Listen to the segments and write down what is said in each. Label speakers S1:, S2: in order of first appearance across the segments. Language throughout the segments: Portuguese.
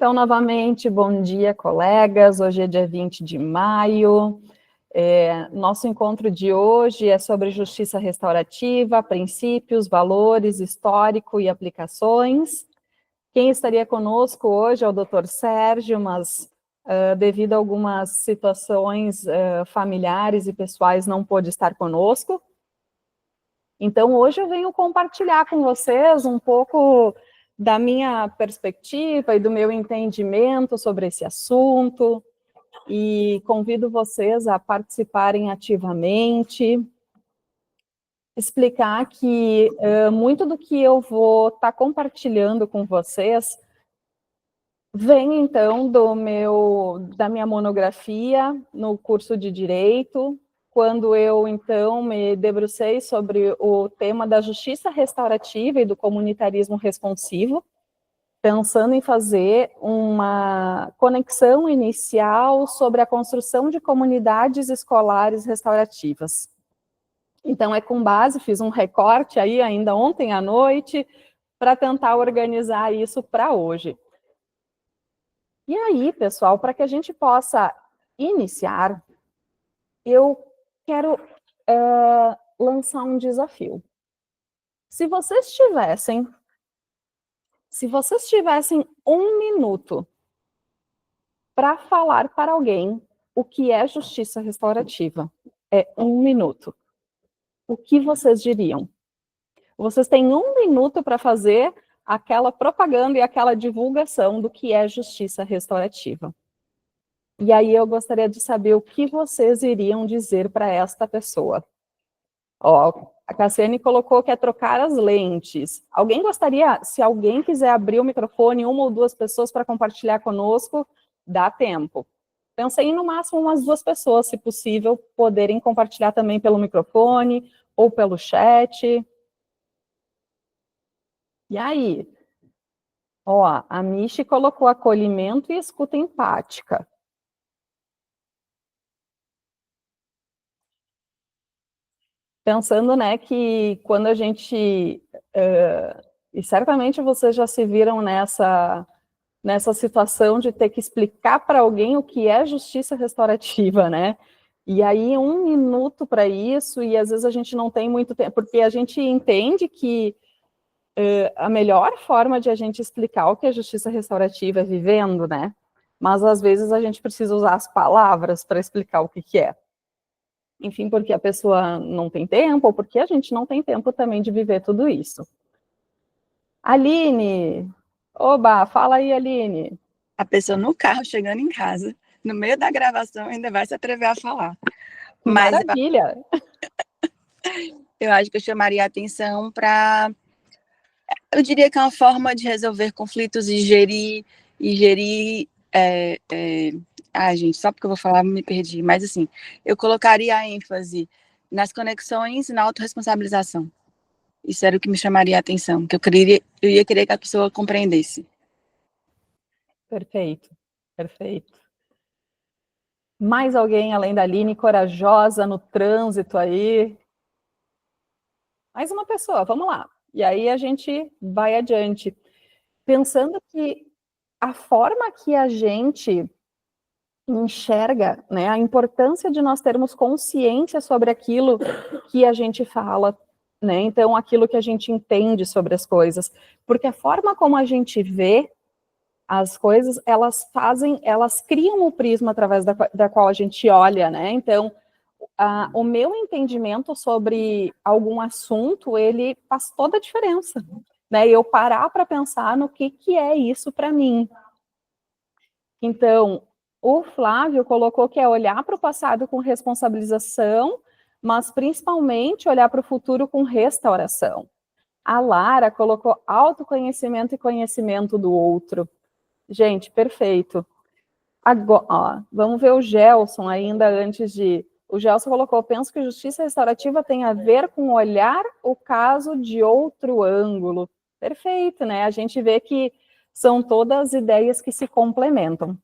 S1: Então, novamente, bom dia, colegas. Hoje é dia 20 de maio. Nosso encontro de hoje é sobre justiça restaurativa, princípios, valores, histórico e aplicações. Quem estaria conosco hoje é o Dr. Sérgio, mas devido a algumas situações familiares e pessoais não pôde estar conosco. Então, hoje eu venho compartilhar com vocês um pouco da minha perspectiva e do meu entendimento sobre esse assunto, e convido vocês a participarem ativamente, explicar que muito do que eu vou estar compartilhando com vocês vem, então, da minha monografia no curso de Direito, quando eu, então, me debrucei sobre o tema da justiça restaurativa e do comunitarismo responsivo, pensando em fazer uma conexão inicial sobre a construção de comunidades escolares restaurativas. Então, com base, fiz um recorte aí ainda ontem à noite, para tentar organizar isso para hoje. E aí, pessoal, para que a gente possa iniciar, eu quero lançar um desafio. Se vocês tivessem 1 minuto para falar para alguém o que é justiça restaurativa, 1 minuto, o que vocês diriam? Vocês têm 1 minuto para fazer aquela propaganda e aquela divulgação do que é justiça restaurativa. E aí eu gostaria de saber o que vocês iriam dizer para esta pessoa. Ó, a Cassiane colocou que é trocar as lentes. Alguém gostaria, se alguém quiser abrir o microfone, 1 ou 2 pessoas para compartilhar conosco, dá tempo. Pensei em, no máximo, umas 2 pessoas, se possível, poderem compartilhar também pelo microfone ou pelo chat. E aí? Ó, a Michi colocou acolhimento e escuta empática. Pensando, né, que quando a gente... e certamente vocês já se viram nessa situação de ter que explicar para alguém o que é justiça restaurativa, né? E aí 1 minuto para isso, e às vezes a gente não tem muito tempo, porque a gente entende que a melhor forma de a gente explicar o que é justiça restaurativa é vivendo, né? Mas às vezes a gente precisa usar as palavras para explicar o que é. Enfim, porque a pessoa não tem tempo, ou porque a gente não tem tempo também de viver tudo isso. Aline! Oba, fala aí, Aline.
S2: A pessoa no carro, chegando em casa, no meio da gravação, ainda vai se atrever a falar. Mas
S1: maravilha!
S2: Eu acho que eu chamaria a atenção para... Eu diria que é uma forma de resolver conflitos e gerir... gente, só porque eu vou falar, me perdi. Mas, assim, eu colocaria a ênfase nas conexões e na autorresponsabilização. Isso era o que me chamaria a atenção, que eu ia querer que a pessoa compreendesse.
S1: Perfeito, perfeito. Mais alguém além da Aline, corajosa no trânsito aí? Mais uma pessoa, vamos lá. E aí a gente vai adiante. Pensando que a forma que a gente enxerga, né, a importância de nós termos consciência sobre aquilo que a gente fala, né, então aquilo que a gente entende sobre as coisas, porque a forma como a gente vê as coisas, elas criam o prisma através da qual a gente olha, né, então o meu entendimento sobre algum assunto, ele faz toda a diferença, né, eu parar para pensar no que é isso para mim. Então, o Flávio colocou que é olhar para o passado com responsabilização, mas principalmente olhar para o futuro com restauração. A Lara colocou autoconhecimento e conhecimento do outro. Gente, perfeito. Agora, ó, vamos ver o Gelson ainda antes de... O Gelson colocou, penso que justiça restaurativa tem a ver com olhar o caso de outro ângulo. Perfeito, né? A gente vê que são todas ideias que se complementam.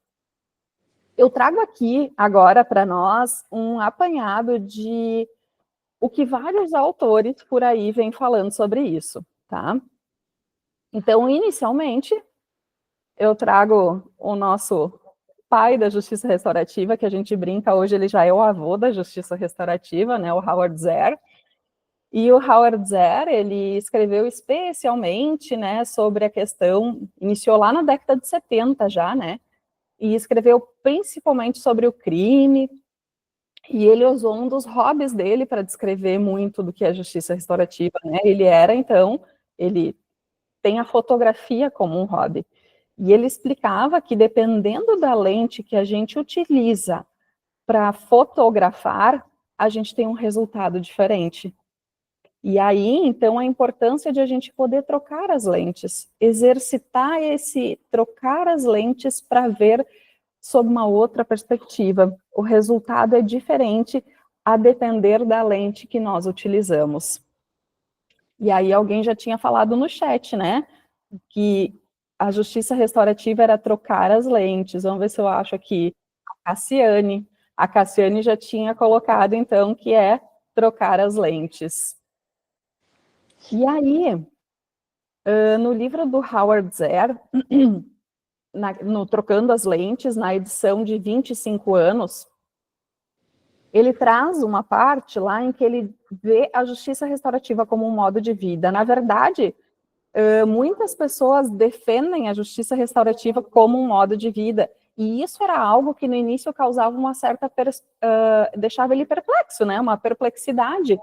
S1: Eu trago aqui agora para nós um apanhado de o que vários autores por aí vêm falando sobre isso, tá? Então, inicialmente, eu trago o nosso pai da justiça restaurativa, que a gente brinca, hoje ele já é o avô da justiça restaurativa, né, o Howard Zehr. E o Howard Zehr, ele escreveu especialmente, né, sobre a questão, iniciou lá na década de 70 já, né, e escreveu principalmente sobre o crime, e ele usou um dos hobbies dele para descrever muito do que é justiça restaurativa, né, ele tem a fotografia como um hobby. E ele explicava que dependendo da lente que a gente utiliza para fotografar, a gente tem um resultado diferente. E aí, então, a importância de a gente poder trocar as lentes, exercitar esse trocar as lentes para ver sob uma outra perspectiva. O resultado é diferente a depender da lente que nós utilizamos. E aí alguém já tinha falado no chat, né, que a justiça restaurativa era trocar as lentes. Vamos ver se eu acho aqui a Cassiane. A Cassiane já tinha colocado, então, que é trocar as lentes. E aí, no livro do Howard Zehr, no Trocando as Lentes, na edição de 25 anos, ele traz uma parte lá em que ele vê a justiça restaurativa como um modo de vida. Na verdade, muitas pessoas defendem a justiça restaurativa como um modo de vida, e isso era algo que no início causava uma certa, deixava ele perplexo, né, uma perplexidade,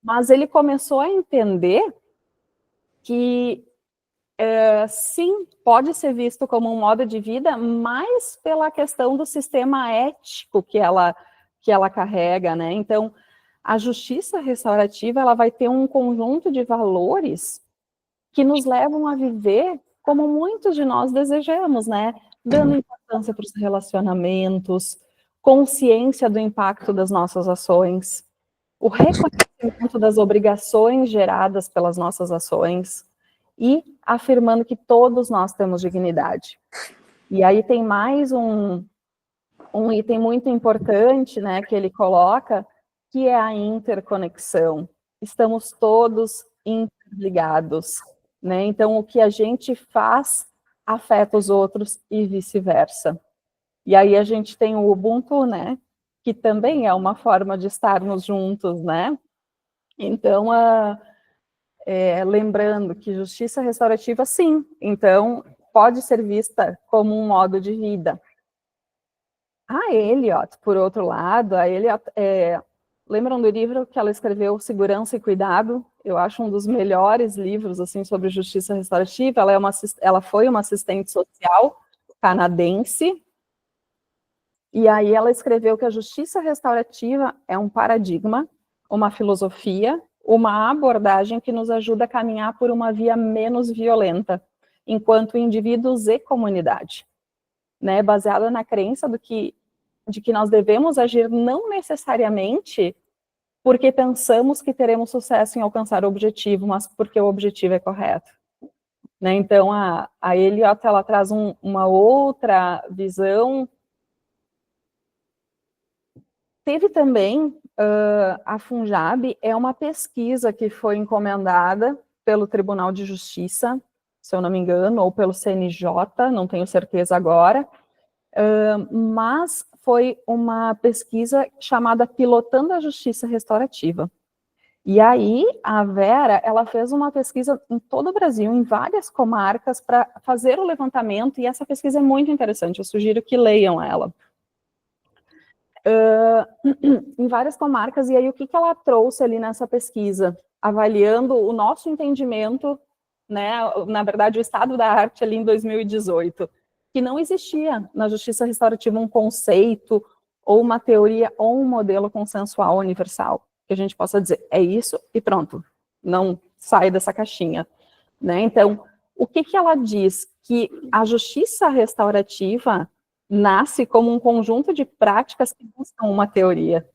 S1: mas ele começou a entender que sim, pode ser visto como um modo de vida, mas pela questão do sistema ético que ela carrega, né? Então, a justiça restaurativa, ela vai ter um conjunto de valores que nos levam a viver como muitos de nós desejamos, né? Dando importância para os relacionamentos, consciência do impacto das nossas ações, o reconhecimento das obrigações geradas pelas nossas ações e afirmando que todos nós temos dignidade. E aí tem mais um item muito importante, né, que ele coloca, que é a interconexão. Estamos todos interligados, né? Então, o que a gente faz afeta os outros e vice-versa. E aí a gente tem o Ubuntu, né, que também é uma forma de estarmos juntos, né? Então, lembrando que justiça restaurativa, sim, então, pode ser vista como um modo de vida. A Eliot, por outro lado, lembram do livro que ela escreveu, Segurança e Cuidado? Eu acho um dos melhores livros assim sobre justiça restaurativa. Ela foi uma assistente social canadense, e aí ela escreveu que a justiça restaurativa é um paradigma, uma filosofia, uma abordagem que nos ajuda a caminhar por uma via menos violenta, enquanto indivíduos e comunidade, né, baseada na crença de que nós devemos agir não necessariamente porque pensamos que teremos sucesso em alcançar o objetivo, mas porque o objetivo é correto. Né? Então, a Eliot, ela traz uma outra visão. Teve também, a Funjab, é uma pesquisa que foi encomendada pelo Tribunal de Justiça, se eu não me engano, ou pelo CNJ, não tenho certeza agora, mas foi uma pesquisa chamada Pilotando a Justiça Restaurativa. E aí, a Vera, ela fez uma pesquisa em todo o Brasil, em várias comarcas, para fazer o levantamento, e essa pesquisa é muito interessante, eu sugiro que leiam ela. Em várias comarcas, e aí o que ela trouxe ali nessa pesquisa? Avaliando o nosso entendimento, né, na verdade, o estado da arte ali em 2018, que não existia na justiça restaurativa um conceito, ou uma teoria, ou um modelo consensual universal, que a gente possa dizer, é isso e pronto, não sai dessa caixinha, né? Então, o que ela diz? Que a justiça restaurativa nasce como um conjunto de práticas que buscam uma teoria,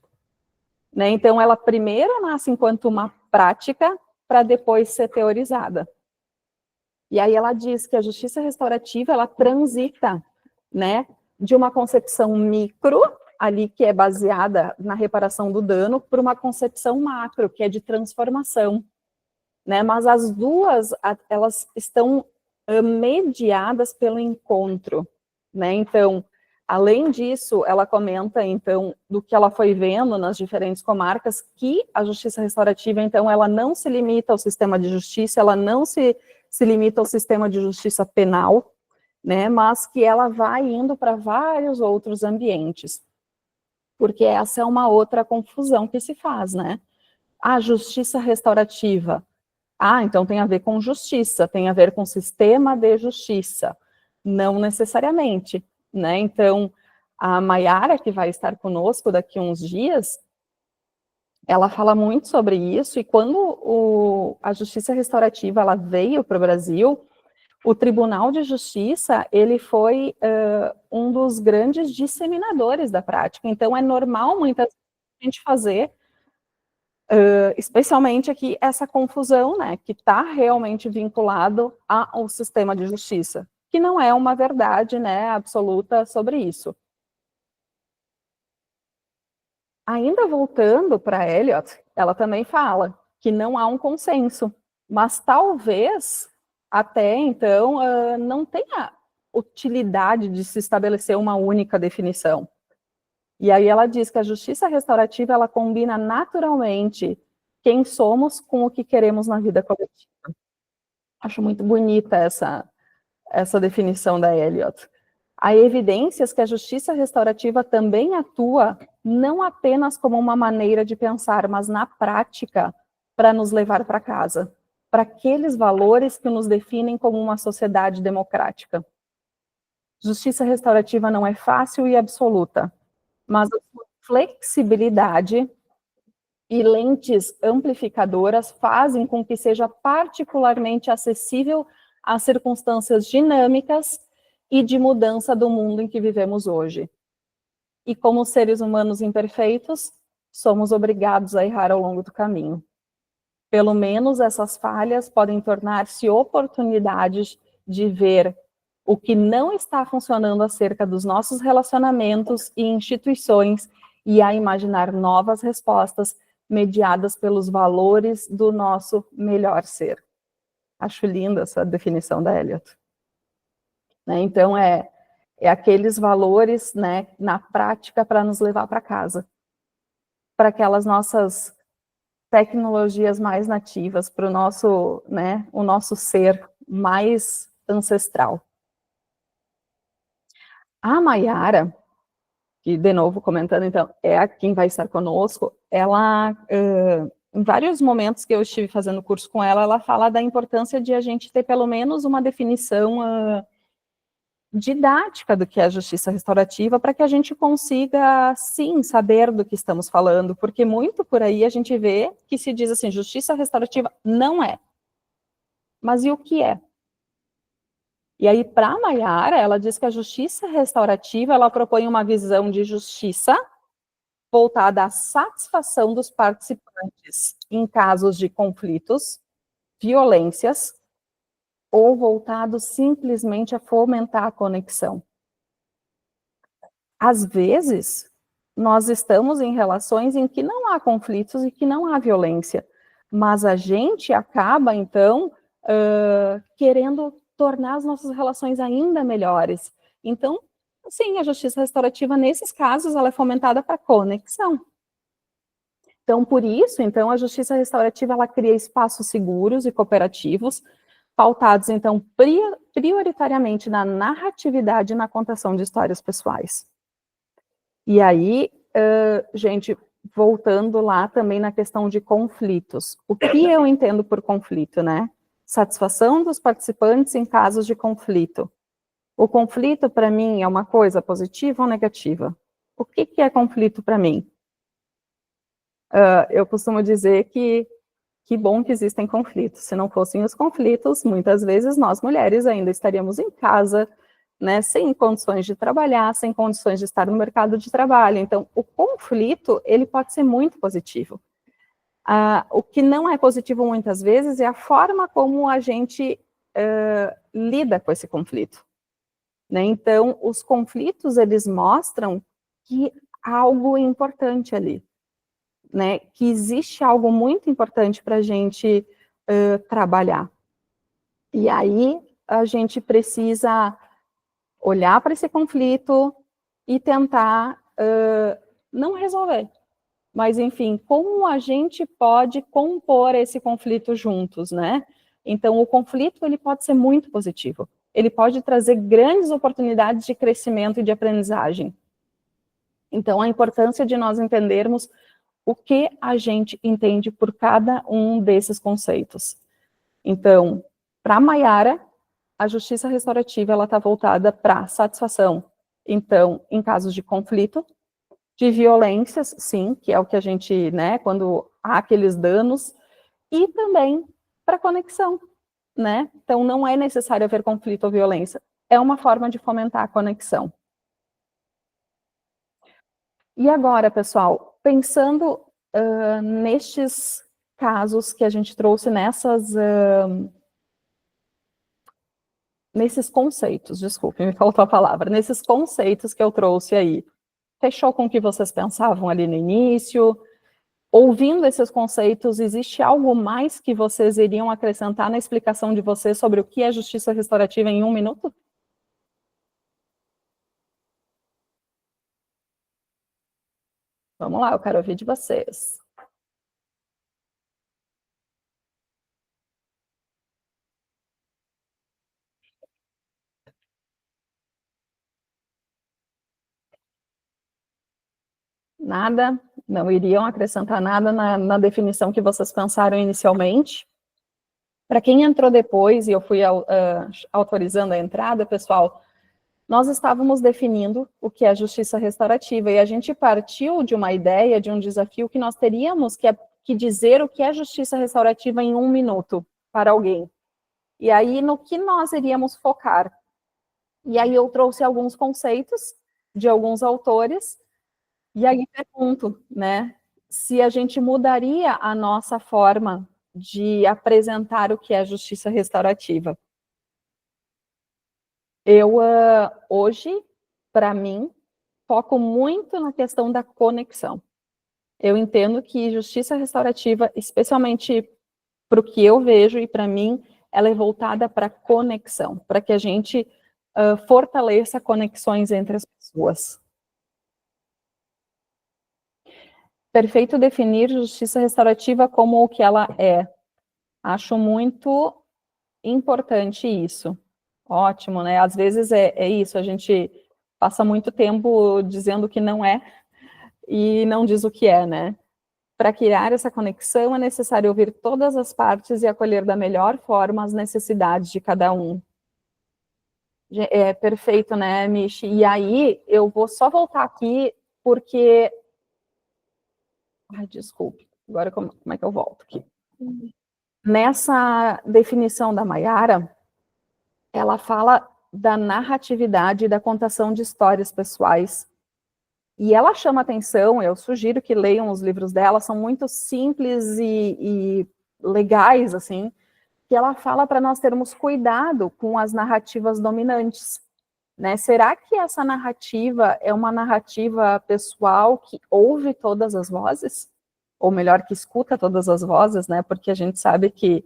S1: né? Então, ela primeiro nasce enquanto uma prática, para depois ser teorizada. E aí ela diz que a justiça restaurativa, ela transita, né, de uma concepção micro, ali que é baseada na reparação do dano, para uma concepção macro, que é de transformação, né? Mas as duas, elas estão mediadas pelo encontro, né? Então, além disso, ela comenta, então, do que ela foi vendo nas diferentes comarcas, que a justiça restaurativa, então, ela não se limita ao sistema de justiça, ela não se limita ao sistema de justiça penal, né? Mas que ela vai indo para vários outros ambientes. Porque essa é uma outra confusão que se faz, né? A justiça restaurativa. Então tem a ver com justiça, tem a ver com sistema de justiça. Não necessariamente, né? Então, a Maiara, que vai estar conosco daqui a uns dias, ela fala muito sobre isso, e quando a justiça restaurativa ela veio para o Brasil, o Tribunal de Justiça, ele foi um dos grandes disseminadores da prática. Então, é normal muitas vezes a gente fazer, especialmente aqui, essa confusão, né, que está realmente vinculado ao sistema de justiça, que não é uma verdade, né, absoluta sobre isso. Ainda voltando para Eliot, ela também fala que não há um consenso, mas talvez até então não tenha utilidade de se estabelecer uma única definição. E aí ela diz que a justiça restaurativa ela combina naturalmente quem somos com o que queremos na vida coletiva. Acho muito bonita essa definição da Eliot. Há evidências que a justiça restaurativa também atua não apenas como uma maneira de pensar, mas na prática para nos levar para casa, para aqueles valores que nos definem como uma sociedade democrática. Justiça restaurativa não é fácil e absoluta, mas a sua flexibilidade e lentes amplificadoras fazem com que seja particularmente acessível às circunstâncias dinâmicas e de mudança do mundo em que vivemos hoje. E como seres humanos imperfeitos, somos obrigados a errar ao longo do caminho. Pelo menos essas falhas podem tornar-se oportunidades de ver o que não está funcionando acerca dos nossos relacionamentos e instituições e a imaginar novas respostas mediadas pelos valores do nosso melhor ser. Acho linda essa definição da Eliot. Né? Então, é aqueles valores, né, na prática para nos levar para casa. Para aquelas nossas tecnologias mais nativas, para o nosso, né, o nosso ser mais ancestral. A Maiara, que de novo comentando então, é quem vai estar conosco, ela, em vários momentos que eu estive fazendo curso com ela, ela fala da importância de a gente ter pelo menos uma definição didática do que é a justiça restaurativa, para que a gente consiga, sim, saber do que estamos falando, porque muito por aí a gente vê que se diz assim, justiça restaurativa não é. Mas e o que é? E aí, para a Maiara, ela diz que a justiça restaurativa, ela propõe uma visão de justiça voltada à satisfação dos participantes em casos de conflitos, violências, ou voltado simplesmente a fomentar a conexão. Às vezes, nós estamos em relações em que não há conflitos e que não há violência, mas a gente acaba, então, querendo tornar as nossas relações ainda melhores. Então, sim, a justiça restaurativa, nesses casos, ela é fomentada para conexão. Então, por isso, então, a justiça restaurativa, ela cria espaços seguros e cooperativos, pautados, então, prioritariamente na narratividade e na contação de histórias pessoais. E aí, gente, voltando lá também na questão de conflitos. O que eu entendo por conflito, né? Satisfação dos participantes em casos de conflito. O conflito, para mim, é uma coisa positiva ou negativa? O que é conflito para mim? Eu costumo dizer que bom que existem conflitos. Se não fossem os conflitos, muitas vezes nós, mulheres, ainda estaríamos em casa, né, sem condições de trabalhar, sem condições de estar no mercado de trabalho. Então, o conflito, ele pode ser muito positivo. O que não é positivo muitas vezes é a forma como a gente lida com esse conflito. Né? Então, os conflitos, eles mostram que há algo importante ali, né? Que existe algo muito importante para a gente trabalhar. E aí, a gente precisa olhar para esse conflito e tentar não resolver, mas, enfim, como a gente pode compor esse conflito juntos, né? Então, o conflito, ele pode ser muito positivo. Ele pode trazer grandes oportunidades de crescimento e de aprendizagem. Então, a importância de nós entendermos o que a gente entende por cada um desses conceitos. Então, para a Maiara, a justiça restaurativa ela está voltada para satisfação. Então, em casos de conflito, de violências, sim, que é o que a gente, né, quando há aqueles danos, e também para conexão, né? Então, não é necessário haver conflito ou violência. É uma forma de fomentar a conexão. E agora, pessoal, pensando nestes casos que a gente trouxe nesses conceitos, desculpe, me faltou a palavra, nesses conceitos que eu trouxe aí, fechou com o que vocês pensavam ali no início? Ouvindo esses conceitos, existe algo mais que vocês iriam acrescentar na explicação de vocês sobre o que é justiça restaurativa em 1 minuto? Vamos lá, eu quero ouvir de vocês. Nada? Não iriam acrescentar nada na definição que vocês pensaram inicialmente? Para quem entrou depois, e eu fui autorizando a entrada, pessoal, nós estávamos definindo o que é justiça restaurativa, e a gente partiu de uma ideia, de um desafio, que nós teríamos que dizer o que é justiça restaurativa em 1 minuto para alguém. E aí, no que nós iríamos focar? E aí eu trouxe alguns conceitos de alguns autores, e aí pergunto, né, se a gente mudaria a nossa forma de apresentar o que é justiça restaurativa. Eu, hoje, para mim, foco muito na questão da conexão. Eu entendo que justiça restaurativa, especialmente para o que eu vejo e para mim, ela é voltada para conexão, para que a gente fortaleça conexões entre as pessoas. Perfeito definir justiça restaurativa como o que ela é. Acho muito importante isso. Ótimo, né? Às vezes é isso, a gente passa muito tempo dizendo que não é e não diz o que é, né? Para criar essa conexão é necessário ouvir todas as partes e acolher da melhor forma as necessidades de cada um. É perfeito, né, Michi? E aí, eu vou só voltar aqui, porque... Ai, desculpe, agora como é que eu volto aqui? Nessa definição da Maiara, ela fala da narratividade e da contação de histórias pessoais. E ela chama atenção, eu sugiro que leiam os livros dela, são muito simples e legais, assim, que ela fala para nós termos cuidado com as narrativas dominantes, né? Será que essa narrativa é uma narrativa pessoal que ouve todas as vozes? Ou melhor, que escuta todas as vozes, né? Porque a gente sabe que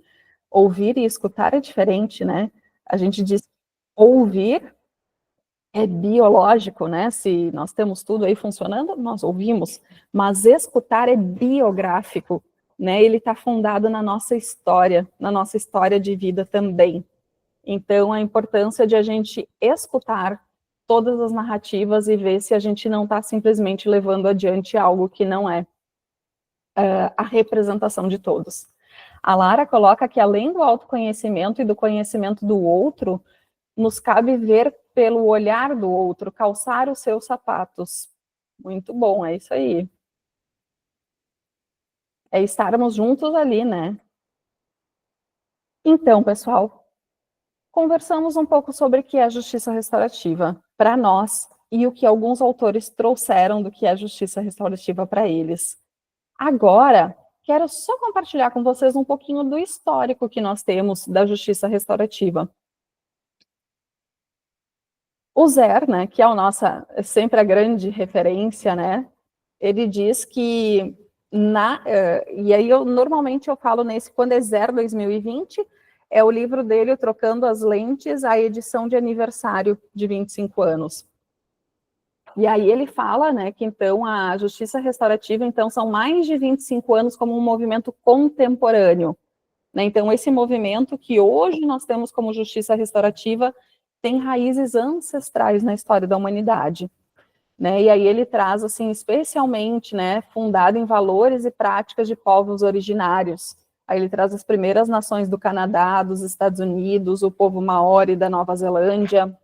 S1: ouvir e escutar é diferente, né? A gente diz que ouvir é biológico, né? Se nós temos tudo aí funcionando, nós ouvimos, mas escutar é biográfico, né? Ele está fundado na nossa história de vida também. Então, a importância de a gente escutar todas as narrativas e ver se a gente não está simplesmente levando adiante algo que não é a representação de todos. A Lara coloca que, além do autoconhecimento e do conhecimento do outro, nos cabe ver pelo olhar do outro, calçar os seus sapatos. Muito bom, é isso aí. É estarmos juntos ali, né? Então, pessoal, conversamos um pouco sobre o que é justiça restaurativa para nós e o que alguns autores trouxeram do que é justiça restaurativa para eles. Agora, quero só compartilhar com vocês um pouquinho do histórico que nós temos da justiça restaurativa. O Zer, né, que é sempre a grande referência, né, ele diz que, e aí normalmente eu falo quando é Zer 2020, é o livro dele, Trocando as Lentes, a edição de aniversário de 25 anos. E aí ele fala, né, que então a justiça restaurativa, então, são mais de 25 anos como um movimento contemporâneo. Né? Então, esse movimento que hoje nós temos como justiça restaurativa tem raízes ancestrais na história da humanidade. Né? E aí ele traz, assim, especialmente, né, fundado em valores e práticas de povos originários. Aí ele traz as primeiras nações do Canadá, dos Estados Unidos, o povo maori da Nova Zelândia,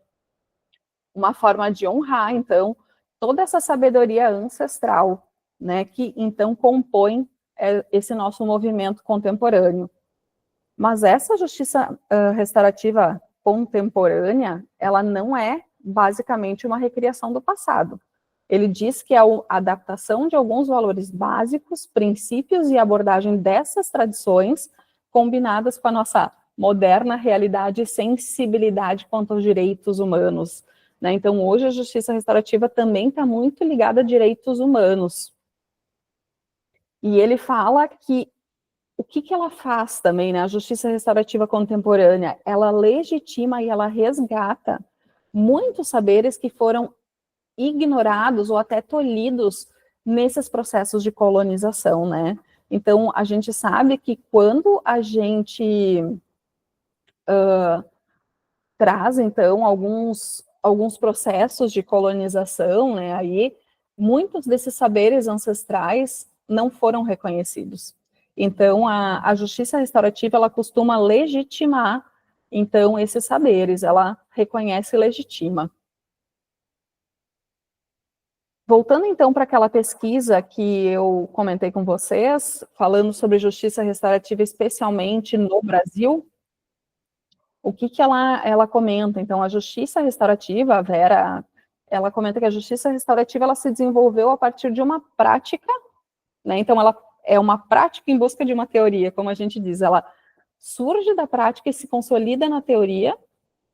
S1: uma forma de honrar, então, toda essa sabedoria ancestral, né, que então compõe esse nosso movimento contemporâneo. Mas essa justiça restaurativa contemporânea, ela não é basicamente uma recriação do passado. Ele diz que é a adaptação de alguns valores básicos, princípios e abordagem dessas tradições, combinadas com a nossa moderna realidade e sensibilidade quanto aos direitos humanos. Né? Então, hoje a justiça restaurativa também está muito ligada a direitos humanos. E ele fala que o que ela faz também, né? A justiça restaurativa contemporânea, ela legitima e ela resgata muitos saberes que foram ignorados ou até tolhidos nesses processos de colonização, né? Então, a gente sabe que quando a gente traz, então, alguns processos de colonização, né? Aí, muitos desses saberes ancestrais não foram reconhecidos. Então, a justiça restaurativa, ela costuma legitimar, então, esses saberes, ela reconhece e legitima. Voltando, então, para aquela pesquisa que eu comentei com vocês, falando sobre justiça restaurativa, especialmente no Brasil, o que ela comenta? Então, a justiça restaurativa, a Vera, ela comenta que a justiça restaurativa, ela se desenvolveu a partir de uma prática, né? Então, ela é uma prática em busca de uma teoria, como a gente diz, ela surge da prática e se consolida na teoria,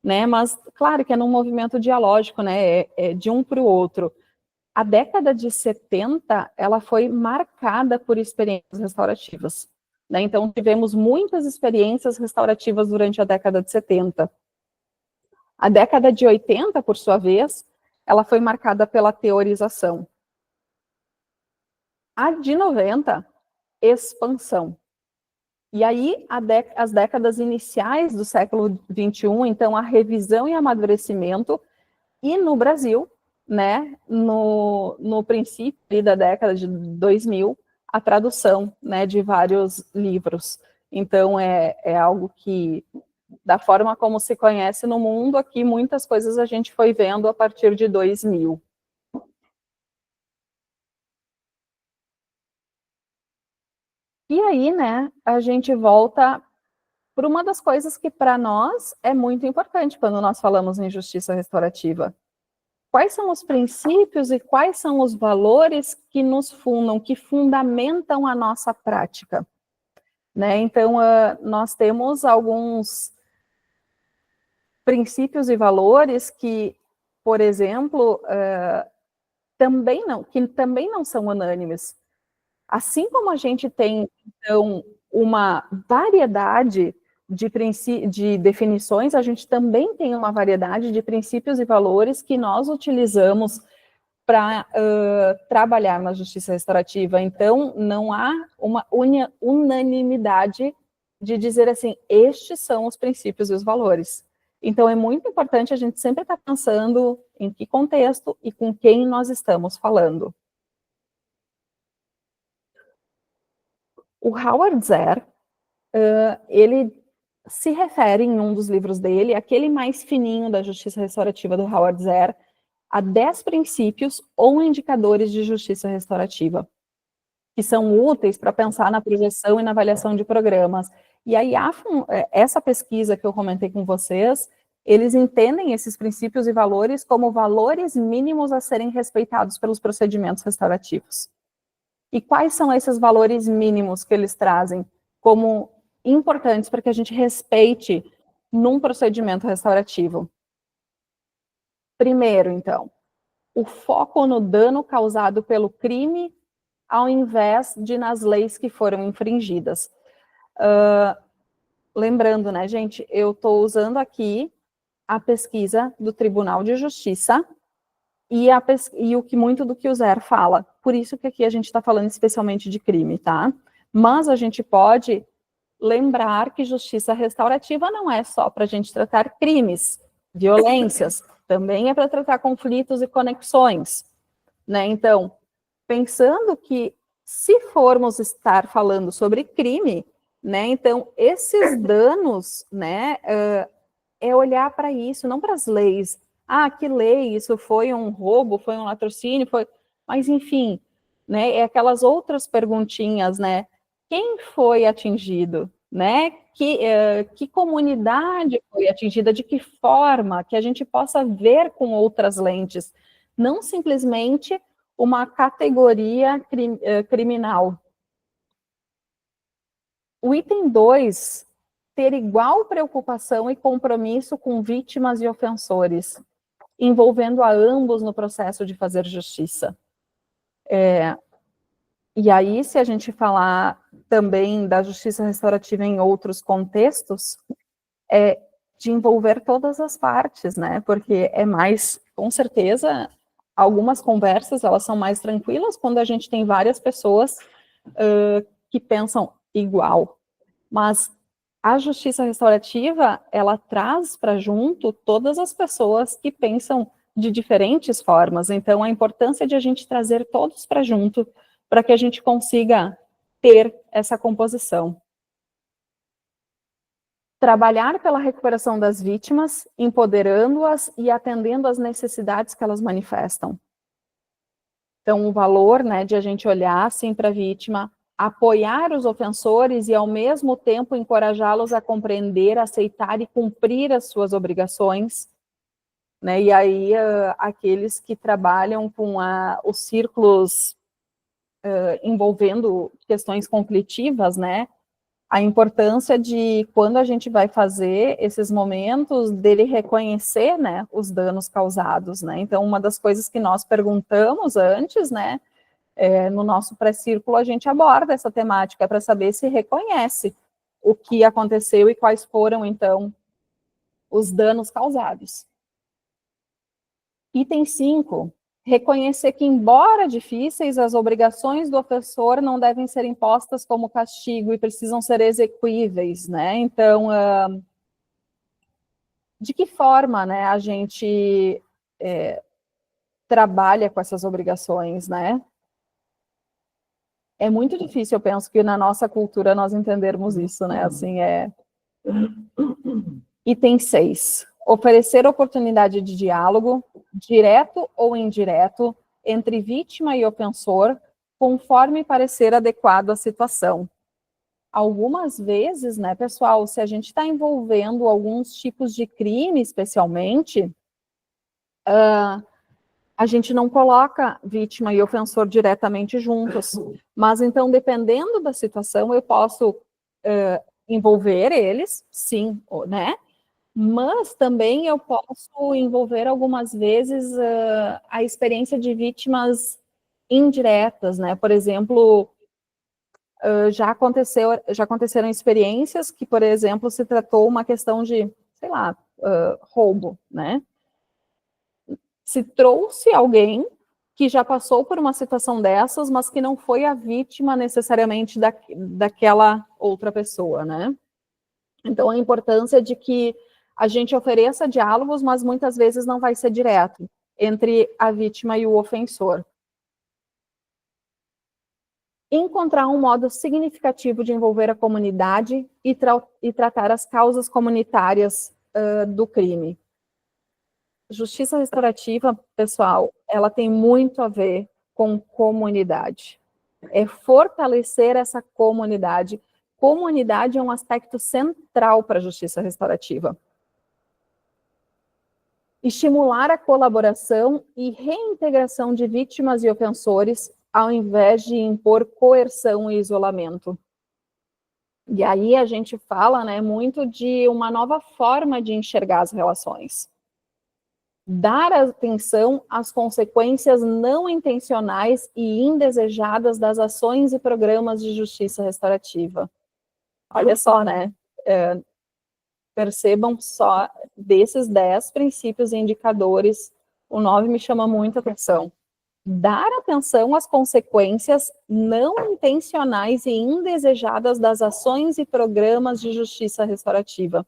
S1: né? Mas, claro que é num movimento dialógico, né? É de um para o outro. A década de 70, ela foi marcada por experiências restaurativas. Né? Então, tivemos muitas experiências restaurativas durante a década de 70. A década de 80, por sua vez, ela foi marcada pela teorização. A de 90, expansão. E aí, as décadas iniciais do século XXI, então, a revisão e amadurecimento, e no Brasil, né, no princípio da década de 2000, a tradução, né, de vários livros. Então, é algo que, da forma como se conhece no mundo, aqui muitas coisas a gente foi vendo a partir de 2000. E aí, né, a gente volta para uma das coisas que para nós é muito importante quando nós falamos em justiça restaurativa. Quais são os princípios e quais são os valores que nos fundam, que fundamentam a nossa prática? Né? Então, nós temos alguns princípios e valores que, por exemplo, que também não são unânimes. Assim como a gente tem, então, uma variedade de definições, a gente também tem uma variedade de princípios e valores que nós utilizamos para trabalhar na justiça restaurativa. Então, não há uma unanimidade de dizer assim, estes são os princípios e os valores. Então, é muito importante a gente sempre estar pensando em que contexto e com quem nós estamos falando. O Howard Zehr, ele se refere em um dos livros dele, aquele mais fininho da justiça restaurativa do Howard Zehr, a 10 princípios ou indicadores de justiça restaurativa, que são úteis para pensar na projeção e na avaliação de programas. E aí, essa pesquisa que eu comentei com vocês, eles entendem esses princípios e valores como valores mínimos a serem respeitados pelos procedimentos restaurativos. E quais são esses valores mínimos que eles trazem como importantes para que a gente respeite num procedimento restaurativo? Primeiro, então, o foco no dano causado pelo crime ao invés de nas leis que foram infringidas. lembrando, né, gente, eu estou usando aqui a pesquisa do Tribunal de Justiça e o que muito do que o Zé fala. Por isso que aqui a gente está falando especialmente de crime, tá? Mas a gente pode lembrar que justiça restaurativa não é só para a gente tratar crimes, violências, também é para tratar conflitos e conexões, né? Então, pensando que se formos estar falando sobre crime, né, então esses danos, né, é olhar para isso, não para as leis. Ah, que lei? Isso foi um roubo, foi um latrocínio, foi... Mas, enfim, né, é aquelas outras perguntinhas, né? Quem foi atingido, né? Que comunidade foi atingida? De que forma? Que a gente possa ver com outras lentes. Não simplesmente uma categoria criminal. O item 2, ter igual preocupação e compromisso com vítimas e ofensores, envolvendo a ambos no processo de fazer justiça. E aí, se a gente falar também da justiça restaurativa em outros contextos, é de envolver todas as partes, né? Porque é mais, com certeza, algumas conversas, elas são mais tranquilas quando a gente tem várias pessoas que pensam igual. Mas a justiça restaurativa, ela traz para junto todas as pessoas que pensam de diferentes formas. Então, a importância de a gente trazer todos para junto, para que a gente consiga ter essa composição. Trabalhar pela recuperação das vítimas, empoderando-as e atendendo às necessidades que elas manifestam. Então, o valor, né, de a gente olhar assim para a vítima, apoiar os ofensores e, ao mesmo tempo, encorajá-los a compreender, aceitar e cumprir as suas obrigações, né? E aí, aqueles que trabalham com os círculos envolvendo questões conflitivas, né? A importância de, quando a gente vai fazer esses momentos, dele reconhecer, né, os danos causados, né? Então, uma das coisas que nós perguntamos antes, né, no nosso pré-círculo, a gente aborda essa temática para saber se reconhece o que aconteceu e quais foram, então, os danos causados. Item 5, reconhecer que, embora difíceis, as obrigações do ofensor não devem ser impostas como castigo e precisam ser exequíveis, né? Então, de que forma, né, a gente trabalha com essas obrigações, né? É muito difícil, eu penso, que na nossa cultura nós entendermos isso, né? Assim, Item 6. Oferecer oportunidade de diálogo, direto ou indireto, entre vítima e ofensor, conforme parecer adequado à situação. Algumas vezes, né, pessoal, se a gente está envolvendo alguns tipos de crime, especialmente, a gente não coloca vítima e ofensor diretamente juntos. Mas, então, dependendo da situação, eu posso envolver eles, sim, né? Mas também eu posso envolver algumas vezes a experiência de vítimas indiretas, né? Por exemplo, já aconteceram experiências que, por exemplo, se tratou uma questão de, sei lá, roubo, né? Se trouxe alguém que já passou por uma situação dessas, mas que não foi a vítima necessariamente daquela outra pessoa, né? Então, a importância de que a gente ofereça diálogos, mas muitas vezes não vai ser direto entre a vítima e o ofensor. Encontrar um modo significativo de envolver a comunidade e tratar as causas comunitárias do crime. Justiça restaurativa, pessoal, ela tem muito a ver com comunidade. É fortalecer essa comunidade. Comunidade é um aspecto central para a justiça restaurativa. Estimular a colaboração e reintegração de vítimas e ofensores, ao invés de impor coerção e isolamento. E aí a gente fala, né, muito de uma nova forma de enxergar as relações. Dar atenção às consequências não intencionais e indesejadas das ações e programas de justiça restaurativa. Olha só, né? percebam só desses 10 princípios e indicadores, o 9 me chama muita atenção. Dar atenção às consequências não intencionais e indesejadas das ações e programas de justiça restaurativa.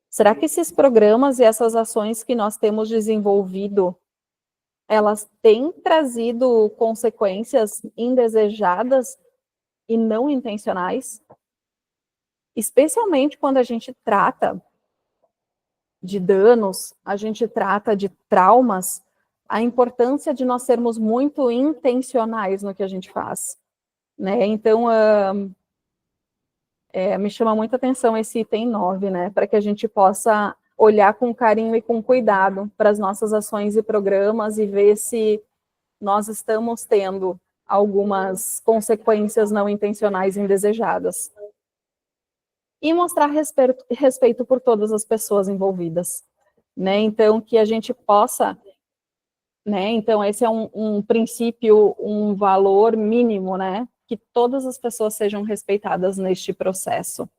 S1: Será que esses programas e essas ações que nós temos desenvolvido, elas têm trazido consequências indesejadas e não intencionais? Especialmente quando a gente trata de danos, a gente trata de traumas, a importância de nós sermos muito intencionais no que a gente faz, né? Então, me chama muita atenção esse item 9, né? Para que a gente possa olhar com carinho e com cuidado para as nossas ações e programas e ver se nós estamos tendo algumas consequências não intencionais indesejadas. E mostrar respeito por todas as pessoas envolvidas, né? Então, que a gente possa, né? Então, esse é um princípio, um valor mínimo, né? Que todas as pessoas sejam respeitadas neste processo.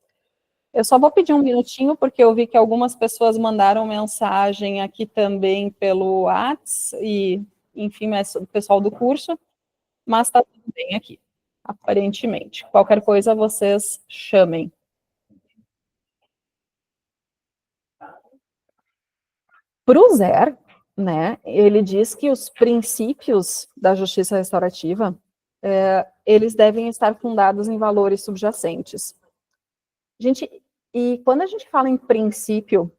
S1: Eu só vou pedir um minutinho, porque eu vi que algumas pessoas mandaram mensagem aqui também pelo WhatsApp, e, enfim, é o pessoal do curso, mas está tudo bem aqui, aparentemente. Qualquer coisa, vocês chamem. Para o Zer, né, ele diz que os princípios da justiça restaurativa, eles devem estar fundados em valores subjacentes. E quando a gente fala em princípio,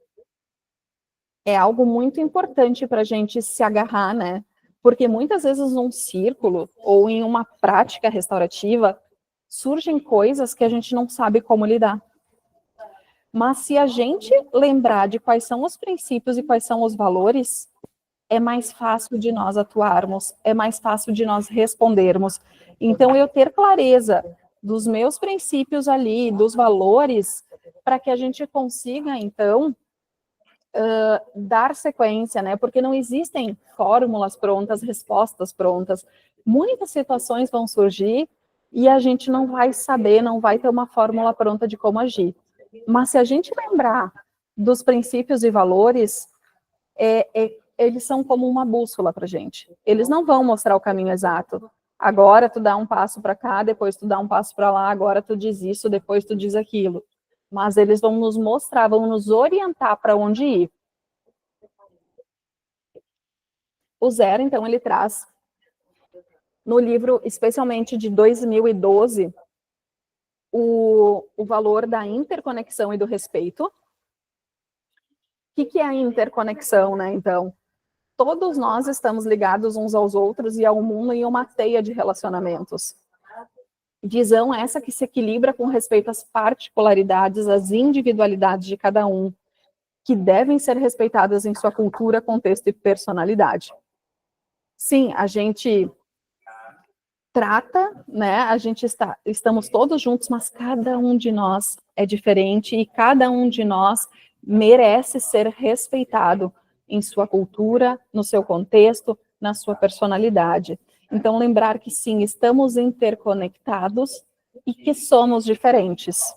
S1: é algo muito importante para a gente se agarrar, né? Porque muitas vezes num círculo ou em uma prática restaurativa, surgem coisas que a gente não sabe como lidar. Mas se a gente lembrar de quais são os princípios e quais são os valores, é mais fácil de nós atuarmos, é mais fácil de nós respondermos. Então, eu ter clareza dos meus princípios ali, dos valores, para que a gente consiga, então, dar sequência, né? Porque não existem fórmulas prontas, respostas prontas. Muitas situações vão surgir e a gente não vai saber, não vai ter uma fórmula pronta de como agir. Mas se a gente lembrar dos princípios e valores, eles são como uma bússola para a gente. Eles não vão mostrar o caminho exato. Agora tu dá um passo para cá, depois tu dá um passo para lá, agora tu diz isso, depois tu diz aquilo. Mas eles vão nos mostrar, vão nos orientar para onde ir. O Zer, então, ele traz no livro, especialmente de 2012, o valor da interconexão e do respeito. O que é a interconexão, né? Então, todos nós estamos ligados uns aos outros e ao mundo em uma teia de relacionamentos. Visão essa que se equilibra com respeito às particularidades, às individualidades de cada um, que devem ser respeitadas em sua cultura, contexto e personalidade. Sim, a gente trata, né? Estamos todos juntos, mas cada um de nós é diferente e cada um de nós merece ser respeitado em sua cultura, no seu contexto, na sua personalidade. Então, lembrar que sim, estamos interconectados e que somos diferentes.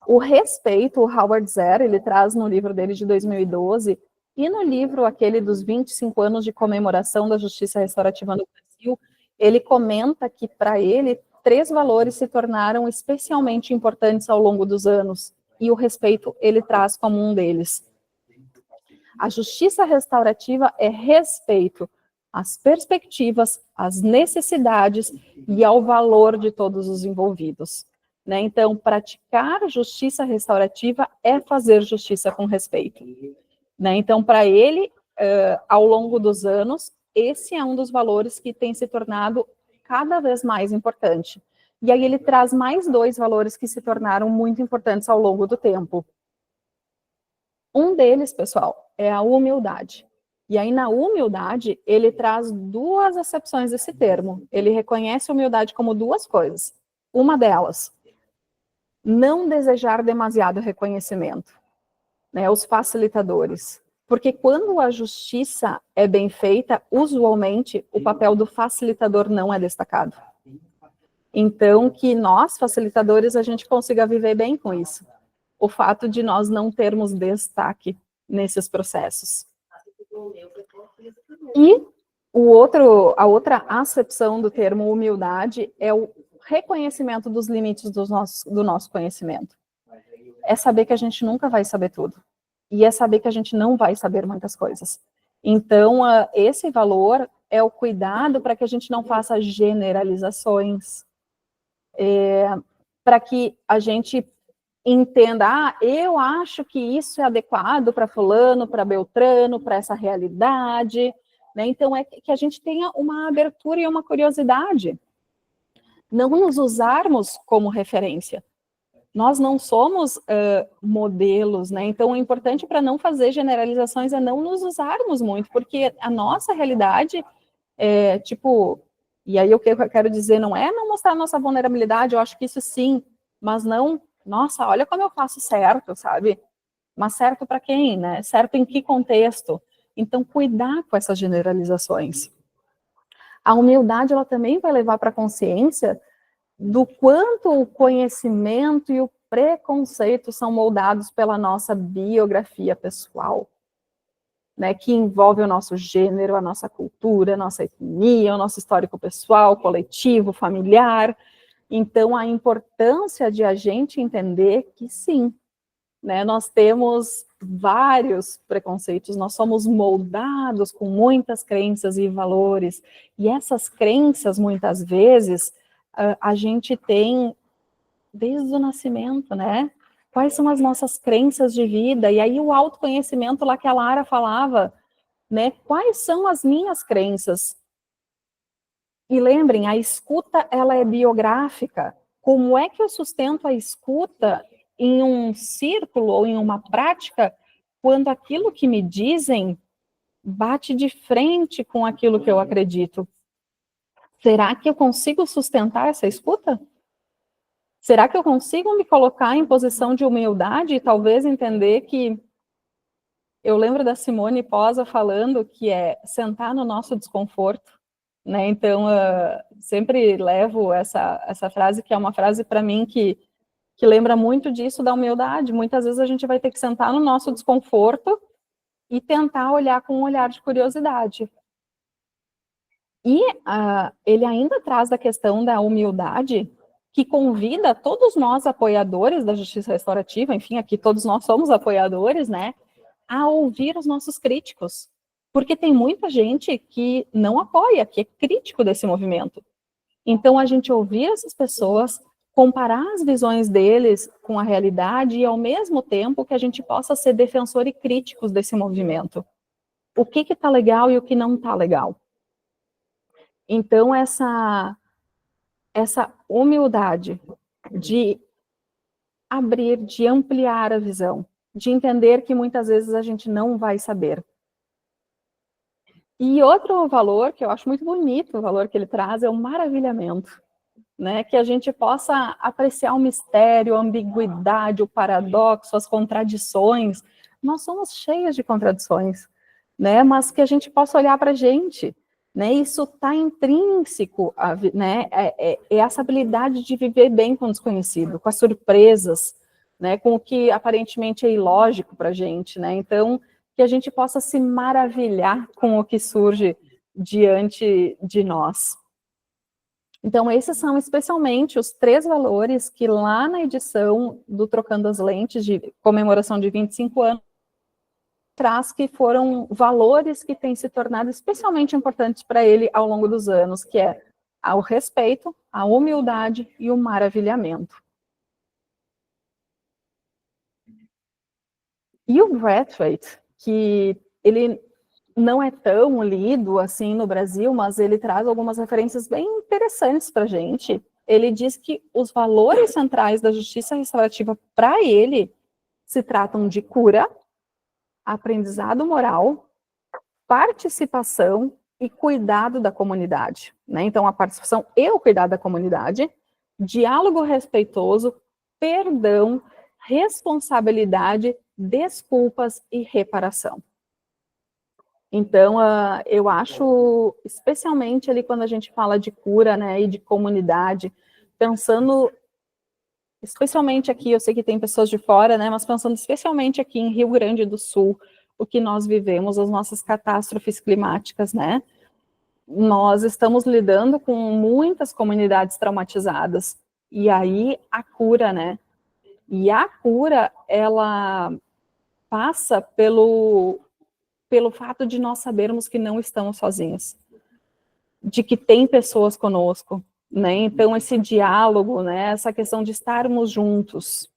S1: O respeito, o Howard Zer, ele traz no livro dele de 2012, e no livro aquele dos 25 anos de comemoração da justiça restaurativa no Brasil, ele comenta que, para ele, 3 valores se tornaram especialmente importantes ao longo dos anos, e o respeito ele traz como um deles. A justiça restaurativa é respeito às perspectivas, às necessidades e ao valor de todos os envolvidos, né? Então, praticar justiça restaurativa é fazer justiça com respeito, né? Então, para ele, ao longo dos anos, esse é um dos valores que tem se tornado cada vez mais importante. E aí ele traz mais 2 valores que se tornaram muito importantes ao longo do tempo. Um deles, pessoal, é a humildade. E aí, na humildade, ele traz 2 acepções desse termo. Ele reconhece a humildade como 2 coisas. Uma delas, não desejar demasiado reconhecimento, né, os facilitadores. Porque quando a justiça é bem feita, usualmente, o papel do facilitador não é destacado. Então, que nós, facilitadores, a gente consiga viver bem com isso. O fato de nós não termos destaque nesses processos. E a outra acepção do termo humildade é o reconhecimento dos limites do nosso conhecimento. É saber que a gente nunca vai saber tudo. E é saber que a gente não vai saber muitas coisas. Então, esse valor é o cuidado para que a gente não faça generalizações, para que a gente entenda, eu acho que isso é adequado para fulano, para Beltrano, para essa realidade, né? Então, é que a gente tenha uma abertura e uma curiosidade. Não nos usarmos como referência. Nós não somos modelos, né? Então, o importante para não fazer generalizações é não nos usarmos muito, porque a nossa realidade é, e aí o que eu quero dizer não é não mostrar nossa vulnerabilidade, eu acho que isso sim, mas não, nossa, olha como eu faço certo, sabe? Mas certo para quem, né? Certo em que contexto? Então, cuidar com essas generalizações. A humildade, ela também vai levar para a consciência do quanto o conhecimento e o preconceito são moldados pela nossa biografia pessoal, né, que envolve o nosso gênero, a nossa cultura, a nossa etnia, o nosso histórico pessoal, coletivo, familiar. Então, a importância de a gente entender que sim, né, nós temos vários preconceitos, nós somos moldados com muitas crenças e valores, e essas crenças, muitas vezes, a gente tem desde o nascimento, né? Quais são as nossas crenças de vida? E aí o autoconhecimento lá que a Lara falava, né? Quais são as minhas crenças? E lembrem, a escuta, ela é biográfica. Como é que eu sustento a escuta em um círculo ou em uma prática quando aquilo que me dizem bate de frente com aquilo que eu acredito? Será que eu consigo sustentar essa escuta? Será que eu consigo me colocar em posição de humildade e talvez entender que eu lembro da Simone Posa falando que é sentar no nosso desconforto, né? Então, sempre levo essa frase, que é uma frase para mim que lembra muito disso da humildade. Muitas vezes a gente vai ter que sentar no nosso desconforto e tentar olhar com um olhar de curiosidade. E ele ainda traz da questão da humildade, que convida todos nós apoiadores da justiça restaurativa, enfim, aqui todos nós somos apoiadores, né, a ouvir os nossos críticos. Porque tem muita gente que não apoia, que é crítico desse movimento. Então, a gente ouvir essas pessoas, comparar as visões deles com a realidade e, ao mesmo tempo, que a gente possa ser defensor e críticos desse movimento. O que está legal e o que não está legal. Então, essa humildade de abrir, de ampliar a visão, de entender que muitas vezes a gente não vai saber. E outro valor que eu acho muito bonito, o valor que ele traz, é o maravilhamento, né? Que a gente possa apreciar o mistério, a ambiguidade, o paradoxo, as contradições. Nós somos cheios de contradições, né? Mas que a gente possa olhar para a gente, né? Isso está intrínseco, né? É essa habilidade de viver bem com o desconhecido, com as surpresas, né? Com o que aparentemente é ilógico para a gente, né? Então, que a gente possa se maravilhar com o que surge diante de nós. Então, esses são especialmente os 3 valores que lá na edição do Trocando as Lentes, de comemoração de 25 anos, traz que foram valores que têm se tornado especialmente importantes para ele ao longo dos anos, que é o respeito, a humildade e o maravilhamento. E o Brathwaite, que ele não é tão lido assim no Brasil, mas ele traz algumas referências bem interessantes para a gente. Ele diz que os valores centrais da justiça restaurativa para ele se tratam de cura, aprendizado moral, participação e cuidado da comunidade, né? Então, a participação e o cuidado da comunidade, diálogo respeitoso, perdão, responsabilidade, desculpas e reparação. Então, eu acho, especialmente ali quando a gente fala de cura, né, e de comunidade, pensando especialmente aqui, eu sei que tem pessoas de fora, né, mas pensando especialmente aqui em Rio Grande do Sul, o que nós vivemos, as nossas catástrofes climáticas, né, nós estamos lidando com muitas comunidades traumatizadas, e aí a cura, né, e a cura, ela passa pelo fato de nós sabermos que não estamos sozinhos, de que tem pessoas conosco, né? Então esse diálogo, né? Essa questão de estarmos juntos.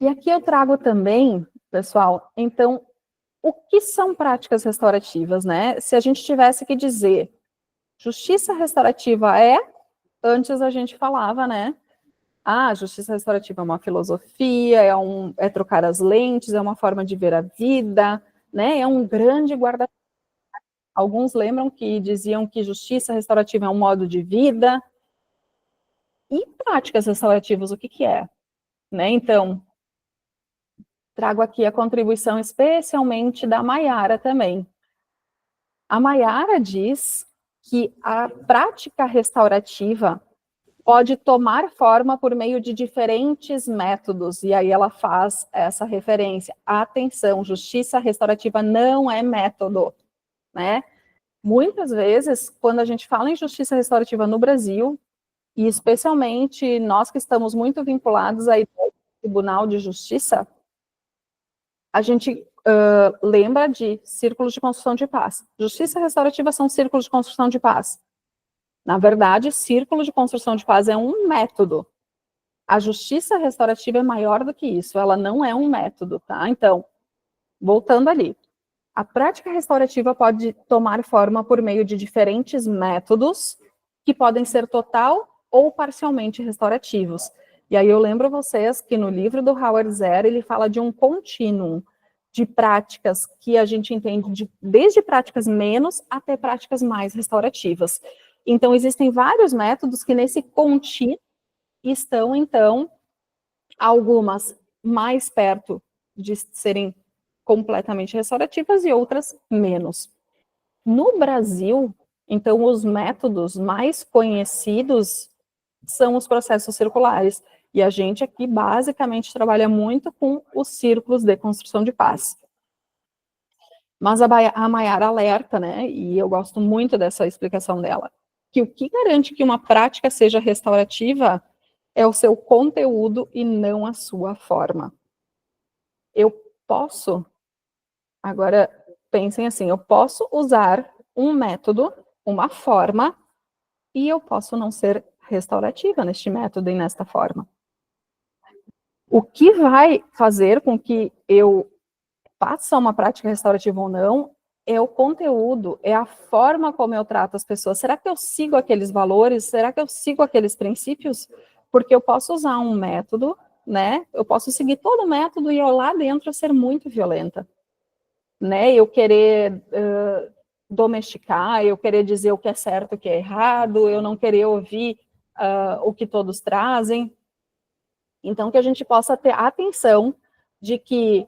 S1: E aqui eu trago também, pessoal, então, o que são práticas restaurativas, né? Se a gente tivesse que dizer, justiça restaurativa antes a gente falava, né? Ah, justiça restaurativa é uma filosofia, é trocar as lentes, é uma forma de ver a vida, né? É um grande guarda. Alguns lembram que diziam que justiça restaurativa é um modo de vida. E práticas restaurativas, o que que é? Né? Então, trago aqui a contribuição especialmente da Maiara também. A Maiara diz que a prática restaurativa pode tomar forma por meio de diferentes métodos, e aí ela faz essa referência. Atenção, justiça restaurativa não é método, né? Muitas vezes, quando a gente fala em justiça restaurativa no Brasil, e especialmente nós que estamos muito vinculados ao Tribunal de Justiça, a gente lembra de círculos de construção de paz. Justiça restaurativa são círculos de construção de paz. Na verdade, círculo de construção de paz é um método. A justiça restaurativa é maior do que isso, ela não é um método, tá? Então, voltando ali, a prática restaurativa pode tomar forma por meio de diferentes métodos que podem ser total ou parcialmente restaurativos. E aí eu lembro vocês que no livro do Howard Zehr, ele fala de um contínuo de práticas que a gente entende desde práticas menos até práticas mais restaurativas. Então, existem vários métodos que nesse contínuo estão, então, algumas mais perto de serem completamente restaurativas e outras menos. No Brasil, então, os métodos mais conhecidos são os processos circulares. E a gente aqui, basicamente, trabalha muito com os círculos de construção de paz. Mas a Maiara alerta, né, e eu gosto muito dessa explicação dela, que o que garante que uma prática seja restaurativa é o seu conteúdo e não a sua forma. Eu posso, agora pensem assim, eu posso usar um método, uma forma, e eu posso não ser restaurativa neste método e nesta forma. O que vai fazer com que eu faça uma prática restaurativa ou não é o conteúdo, é a forma como eu trato as pessoas. Será que eu sigo aqueles valores? Será que eu sigo aqueles princípios? Porque eu posso usar um método, né? Eu posso seguir todo o método e eu lá dentro ser muito violenta, né? Eu querer domesticar, eu querer dizer o que é certo e o que é errado, eu não querer ouvir o que todos trazem. Então, que a gente possa ter atenção de que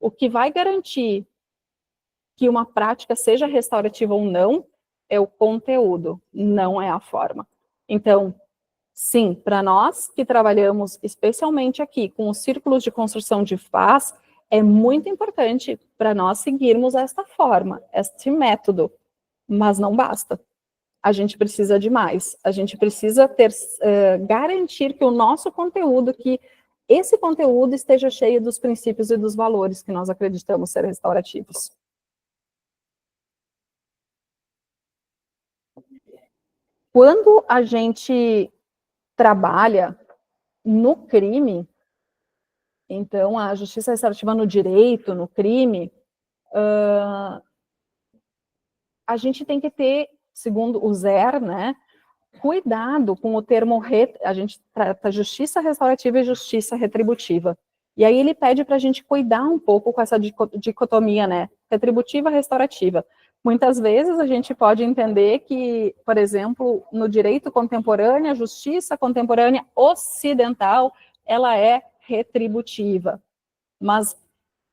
S1: o que vai garantir que uma prática seja restaurativa ou não é o conteúdo, não é a forma. Então, sim, para nós que trabalhamos especialmente aqui com os círculos de construção de paz, é muito importante para nós seguirmos esta forma, este método, mas não basta. A gente precisa de mais. A gente precisa garantir que o nosso conteúdo, que esse conteúdo esteja cheio dos princípios e dos valores que nós acreditamos ser restaurativos. Quando a gente trabalha no crime, então a justiça restaurativa no direito, no crime, a gente tem que ter, segundo o Zehr, né, cuidado com o termo, a gente trata justiça restaurativa e justiça retributiva. E aí ele pede para a gente cuidar um pouco com essa dicotomia, né, retributiva e restaurativa. Muitas vezes a gente pode entender que, por exemplo, no direito contemporâneo, a justiça contemporânea ocidental, ela é retributiva. Mas,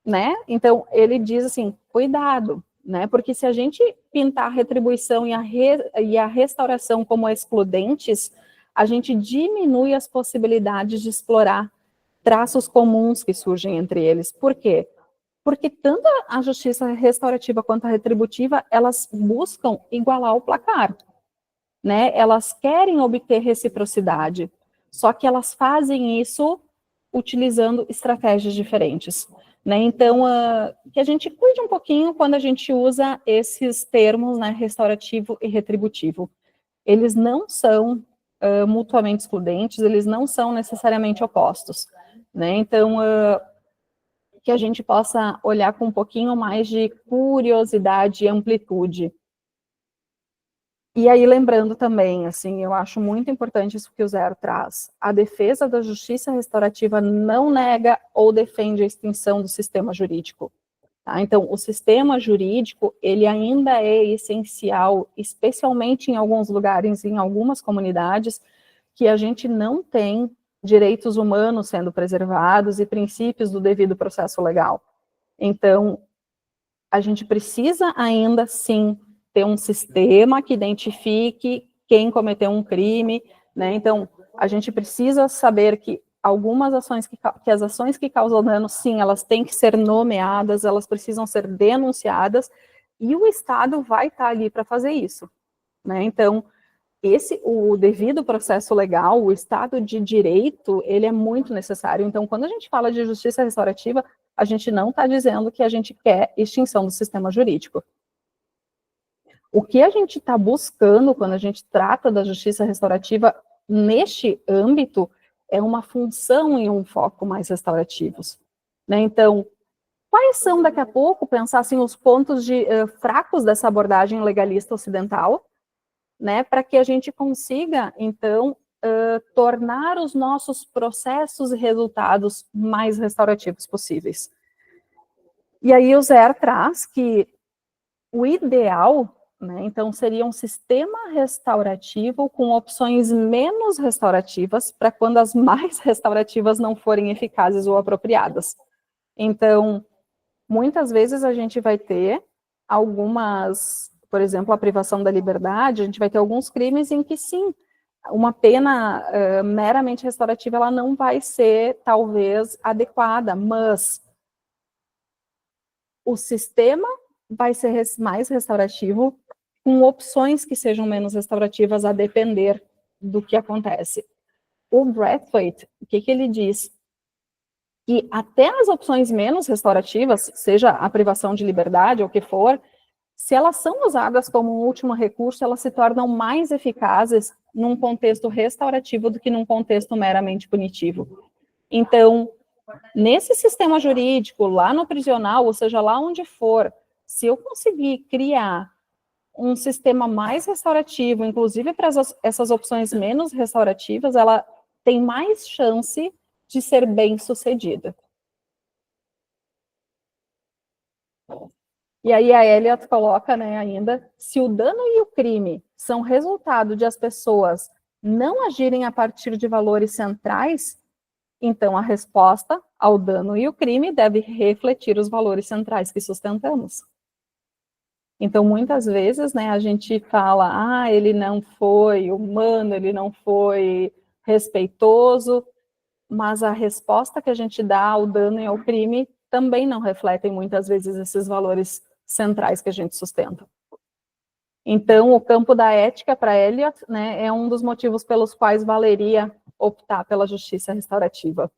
S1: né, então ele diz assim, cuidado, né? Porque se a gente pintar a retribuição e a restauração como excludentes, a gente diminui as possibilidades de explorar traços comuns que surgem entre eles. Por quê? Porque tanto a justiça restaurativa quanto a retributiva, elas buscam igualar o placar, né? Elas querem obter reciprocidade, só que elas fazem isso utilizando estratégias diferentes, né? Então, que a gente cuide um pouquinho quando a gente usa esses termos, né, restaurativo e retributivo. Eles não são mutuamente excludentes, eles não são necessariamente opostos, né? Então, que a gente possa olhar com um pouquinho mais de curiosidade e amplitude. E aí, lembrando também, assim, eu acho muito importante isso que o Zero traz. A defesa da justiça restaurativa não nega ou defende a extinção do sistema jurídico. Tá? Então, o sistema jurídico, ele ainda é essencial, especialmente em alguns lugares, em algumas comunidades, que a gente não tem direitos humanos sendo preservados e princípios do devido processo legal. Então, a gente precisa ainda, sim, ter um sistema que identifique quem cometeu um crime, né? Então, a gente precisa saber que algumas ações que as ações que causam dano, sim, elas têm que ser nomeadas, elas precisam ser denunciadas, e o Estado vai estar ali para fazer isso, né? Então, o devido processo legal, o Estado de Direito, ele é muito necessário. Então, quando a gente fala de justiça restaurativa, a gente não está dizendo que a gente quer extinção do sistema jurídico. O que a gente está buscando quando a gente trata da justiça restaurativa neste âmbito é uma função e um foco mais restaurativos, né? Então, quais são, daqui a pouco, pensar assim, os pontos fracos dessa abordagem legalista ocidental, né, para que a gente consiga, então, tornar os nossos processos e resultados mais restaurativos possíveis. E aí o Zé traz que o ideal, né, então, seria um sistema restaurativo com opções menos restaurativas para quando as mais restaurativas não forem eficazes ou apropriadas. Então, muitas vezes a gente vai ter algumas, por exemplo, a privação da liberdade, a gente vai ter alguns crimes em que, sim, uma pena meramente restaurativa, ela não vai ser, talvez, adequada, mas o sistema vai ser mais restaurativo, com opções que sejam menos restaurativas, a depender do que acontece. O Brathwaite, o que ele diz? Que até as opções menos restaurativas, seja a privação de liberdade ou o que for, se elas são usadas como um último recurso, elas se tornam mais eficazes num contexto restaurativo do que num contexto meramente punitivo. Então, nesse sistema jurídico, lá no prisional, ou seja, lá onde for, se eu conseguir criar um sistema mais restaurativo, inclusive para essas opções menos restaurativas, ela tem mais chance de ser bem sucedida. E aí a Eliot coloca, né, ainda, se o dano e o crime são resultado de as pessoas não agirem a partir de valores centrais, então a resposta ao dano e o crime deve refletir os valores centrais que sustentamos. Então, muitas vezes, né, a gente fala, ele não foi humano, ele não foi respeitoso, mas a resposta que a gente dá ao dano e ao crime também não refletem muitas vezes esses valores centrais que a gente sustenta. Então, o campo da ética para Eliot, né, é um dos motivos pelos quais valeria optar pela justiça restaurativa.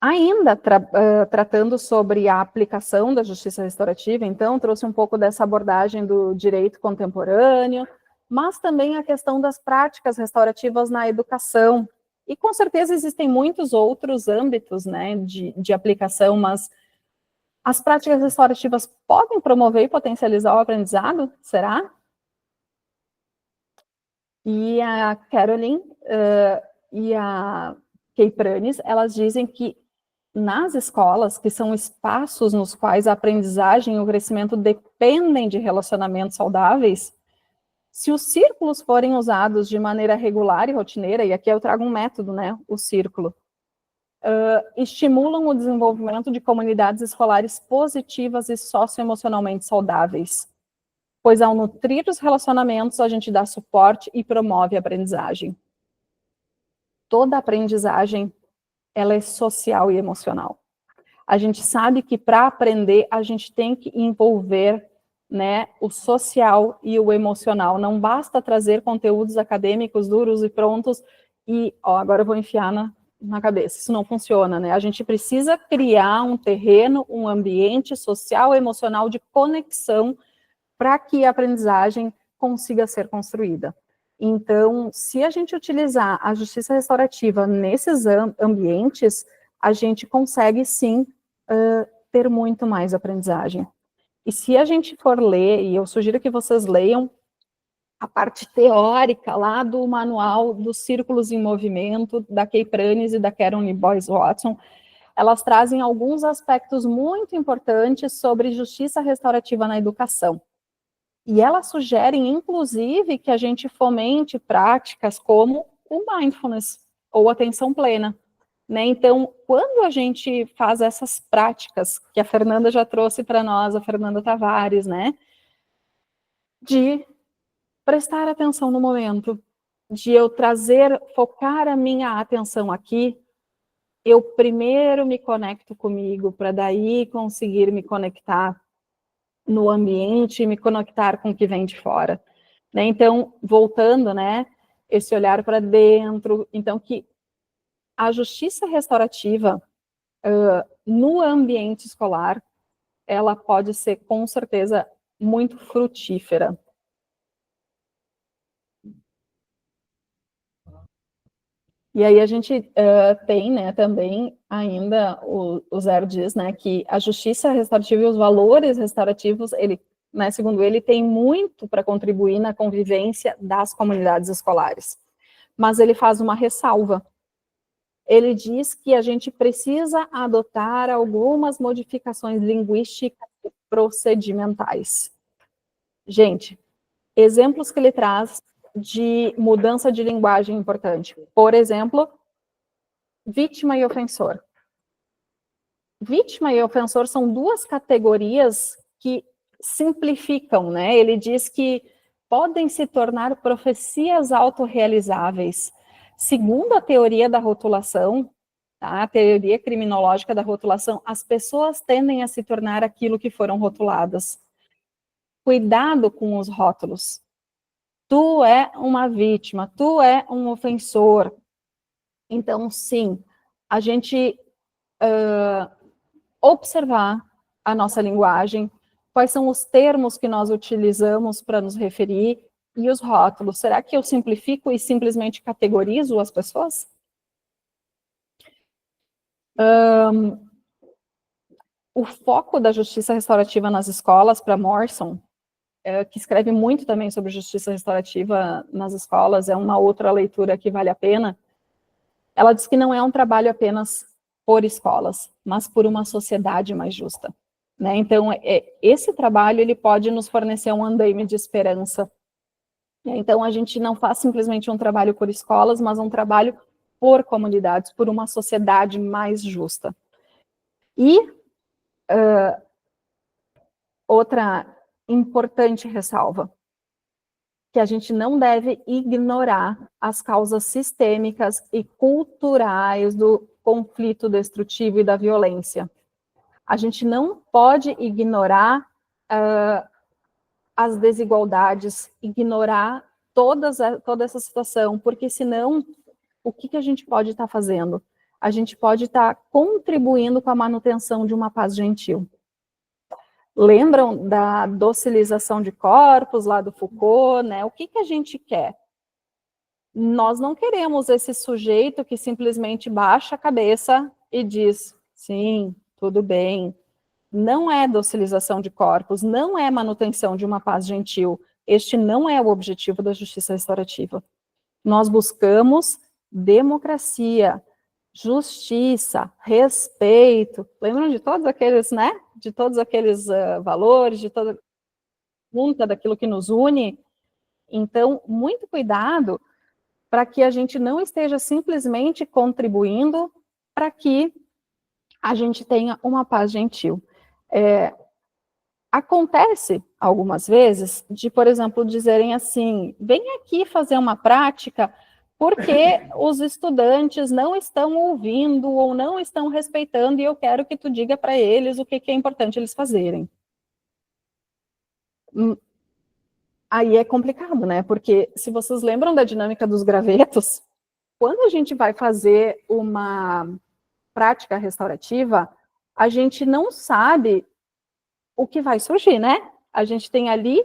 S1: Ainda tratando sobre a aplicação da justiça restaurativa, então, trouxe um pouco dessa abordagem do direito contemporâneo, mas também a questão das práticas restaurativas na educação. E com certeza existem muitos outros âmbitos, né, de aplicação, mas as práticas restaurativas podem promover e potencializar o aprendizado? Será? E a Caroline e a Kay Pranis, elas dizem que nas escolas, que são espaços nos quais a aprendizagem e o crescimento dependem de relacionamentos saudáveis, se os círculos forem usados de maneira regular e rotineira, e aqui eu trago um método, né, o círculo, estimulam o desenvolvimento de comunidades escolares positivas e socioemocionalmente saudáveis, pois ao nutrir os relacionamentos, a gente dá suporte e promove a aprendizagem. Toda aprendizagem, ela é social e emocional. A gente sabe que para aprender, a gente tem que envolver, né, o social e o emocional. Não basta trazer conteúdos acadêmicos duros e prontos e, agora eu vou enfiar na cabeça. Isso não funciona, né? A gente precisa criar um terreno, um ambiente social e emocional de conexão para que a aprendizagem consiga ser construída. Então, se a gente utilizar a justiça restaurativa nesses ambientes, a gente consegue, sim, ter muito mais aprendizagem. E se a gente for ler, e eu sugiro que vocês leiam a parte teórica lá do manual dos Círculos em Movimento, da Kay Pranes e da Karen Boyce Watson, elas trazem alguns aspectos muito importantes sobre justiça restaurativa na educação. E elas sugerem, inclusive, que a gente fomente práticas como o mindfulness, ou atenção plena. Né? Então, quando a gente faz essas práticas, que a Fernanda já trouxe para nós, a Fernanda Tavares, né? De prestar atenção no momento, de eu focar a minha atenção aqui, eu primeiro me conecto comigo, para daí conseguir me conectar no ambiente, me conectar com o que vem de fora. Né? Então, voltando, né? Esse olhar para dentro, então que a justiça restaurativa no ambiente escolar, ela pode ser, com certeza, muito frutífera. E aí a gente tem, né, também ainda o Zero diz, né, que a justiça restaurativa e os valores restaurativos, ele, né, segundo ele, tem muito para contribuir na convivência das comunidades escolares. Mas ele faz uma ressalva. Ele diz que a gente precisa adotar algumas modificações linguísticas e procedimentais. Gente, exemplos que ele traz de mudança de linguagem importante. Por exemplo, vítima e ofensor. Vítima e ofensor são duas categorias que simplificam, né? Ele diz que podem se tornar profecias autorrealizáveis. Segundo a teoria da rotulação, tá? A teoria criminológica da rotulação, as pessoas tendem a se tornar aquilo que foram rotuladas. Cuidado com os rótulos. Tu é uma vítima, tu é um ofensor. Então, sim, a gente observar a nossa linguagem, quais são os termos que nós utilizamos para nos referir, e os rótulos. Será que eu simplifico e simplesmente categorizo as pessoas? O foco da justiça restaurativa nas escolas, para Morrison, que escreve muito também sobre justiça restaurativa nas escolas, é uma outra leitura que vale a pena. Ela diz que não é um trabalho apenas por escolas, mas por uma sociedade mais justa. Né? Então, esse trabalho ele pode nos fornecer um andaime de esperança. Então, a gente não faz simplesmente um trabalho por escolas, mas um trabalho por comunidades, por uma sociedade mais justa. E outra importante ressalva, que a gente não deve ignorar as causas sistêmicas e culturais do conflito destrutivo e da violência. A gente não pode ignorar as desigualdades, ignorar toda essa situação, porque senão, o que a gente pode estar fazendo? A gente pode estar contribuindo com a manutenção de uma paz gentil. Lembram da docilização de corpos, lá do Foucault, né? O que a gente quer? Nós não queremos esse sujeito que simplesmente baixa a cabeça e diz, sim, tudo bem. Não é docilização de corpos, não é manutenção de uma paz gentil. Este não é o objetivo da justiça restaurativa. Nós buscamos democracia, justiça, respeito. Lembram de todos aqueles, né? De todos aqueles valores, de toda junta daquilo que nos une. Então, muito cuidado para que a gente não esteja simplesmente contribuindo para que a gente tenha uma paz gentil. Acontece algumas vezes de, por exemplo, dizerem assim, vem aqui fazer uma prática porque os estudantes não estão ouvindo ou não estão respeitando e eu quero que tu diga para eles o que é importante eles fazerem. Aí é complicado, né? Porque se vocês lembram da dinâmica dos gravetos, quando a gente vai fazer uma prática restaurativa, a gente não sabe o que vai surgir, né? A gente tem ali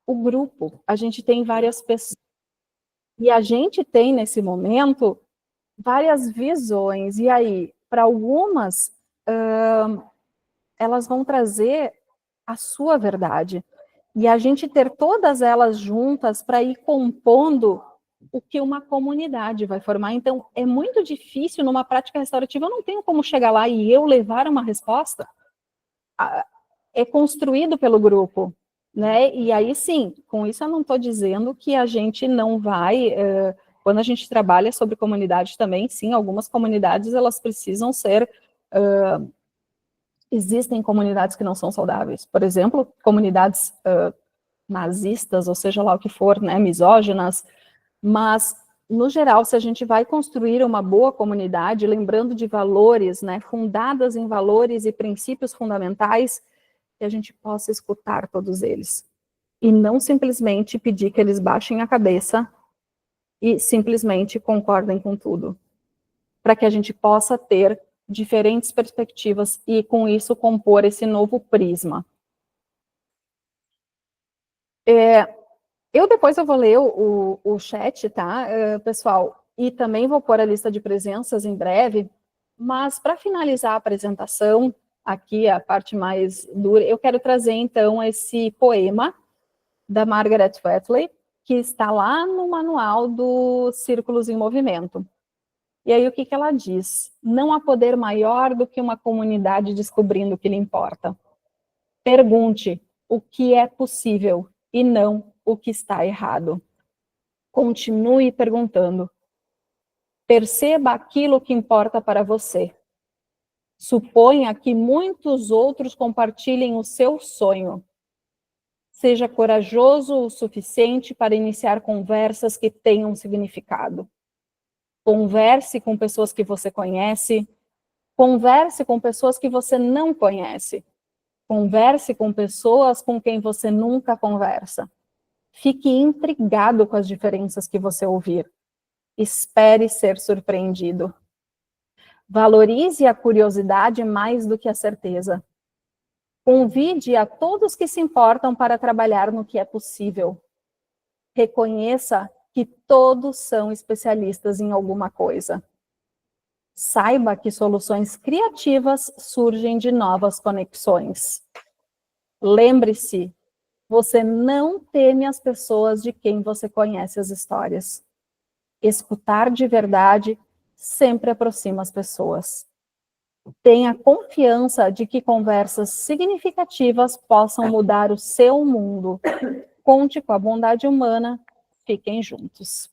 S1: o grupo, a gente tem várias pessoas. E a gente tem, nesse momento, várias visões. E aí, para algumas, elas vão trazer a sua verdade. E a gente ter todas elas juntas para ir compondo o que uma comunidade vai formar. Então, é muito difícil numa prática restaurativa, eu não tenho como chegar lá e eu levar uma resposta. É construído pelo grupo, né? E aí, sim, com isso eu não estou dizendo que a gente não vai... quando a gente trabalha sobre comunidade também, sim, algumas comunidades, elas precisam ser... existem comunidades que não são saudáveis. Por exemplo, comunidades nazistas, ou seja lá o que for, né, misóginas, mas, no geral, se a gente vai construir uma boa comunidade, lembrando de valores, né, fundadas em valores e princípios fundamentais, que a gente possa escutar todos eles. E não simplesmente pedir que eles baixem a cabeça e simplesmente concordem com tudo. Para que a gente possa ter diferentes perspectivas e, com isso, compor esse novo prisma. Depois eu vou ler o chat, tá, pessoal? E também vou pôr a lista de presenças em breve, mas para finalizar a apresentação, aqui a parte mais dura, eu quero trazer então esse poema da Margaret Atwood, que está lá no manual do Círculos em Movimento. E aí o que ela diz? Não há poder maior do que uma comunidade descobrindo o que lhe importa. Pergunte o que é possível e não o que está errado. Continue perguntando. Perceba aquilo que importa para você. Suponha que muitos outros compartilhem o seu sonho. Seja corajoso o suficiente para iniciar conversas que tenham significado. Converse com pessoas que você conhece. Converse com pessoas que você não conhece. Converse com pessoas com quem você nunca conversa. Fique intrigado com as diferenças que você ouvir. Espere ser surpreendido. Valorize a curiosidade mais do que a certeza. Convide a todos que se importam para trabalhar no que é possível. Reconheça que todos são especialistas em alguma coisa. Saiba que soluções criativas surgem de novas conexões. Lembre-se, você não teme as pessoas de quem você conhece as histórias. Escutar de verdade sempre aproxima as pessoas. Tenha confiança de que conversas significativas possam mudar o seu mundo. Conte com a bondade humana. Fiquem juntos.